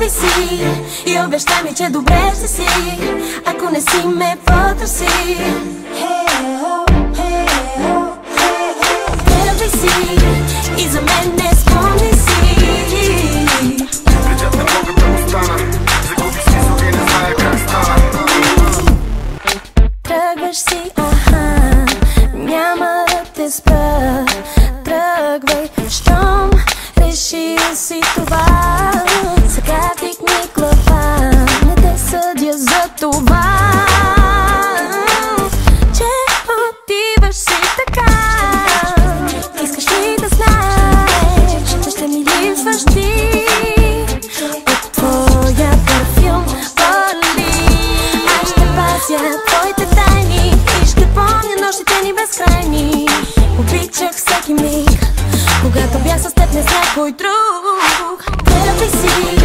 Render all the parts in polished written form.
Тръгвай си и обещай ми, че добре ще си, ако не си ме потърси. Тръгвай си и за мен не спомни си. Следят не мога да остана, загубих смисъл и не зная как стана. Тръгваш си, няма да те спра. Тръгвай, щом решил си това. Сега вдигни глава, не те съдя за това, че отиваш си така. Искаш ли да знаеш, че ще ми липсваш ти? От твоя парфюм боли. Аз ще пазя твоите тайни и ще помня нощите ни безкрайни. Обичах всеки миг, когато бях с теб, не знаех кой друг. Тръгвай си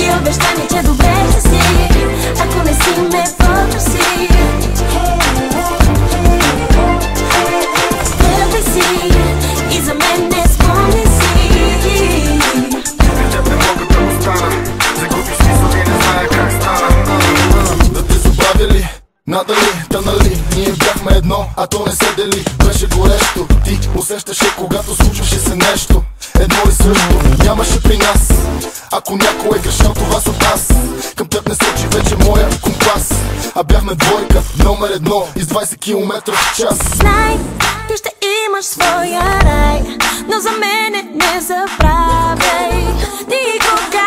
и обещай ми, че добре ще си, ако не си ме потърси. Тръгвай си и за мен не спомни си. Следят не мога да остана, загубих смисъл и не зная как стана. Да те забравя ли? Надали, та нали, ние бяхме едно, а то не се дели. Беше горещо, ти усещаше, когато случваше се нещо. Едно и също нямаше при нас. Ако някой е грешал, това съм аз. Към теб не сочи вече моя компас, а бяхме двойка, номер едно, из 20 км в час. Знай, ти ще имаш своя рай, но за мене не забравяй. Никога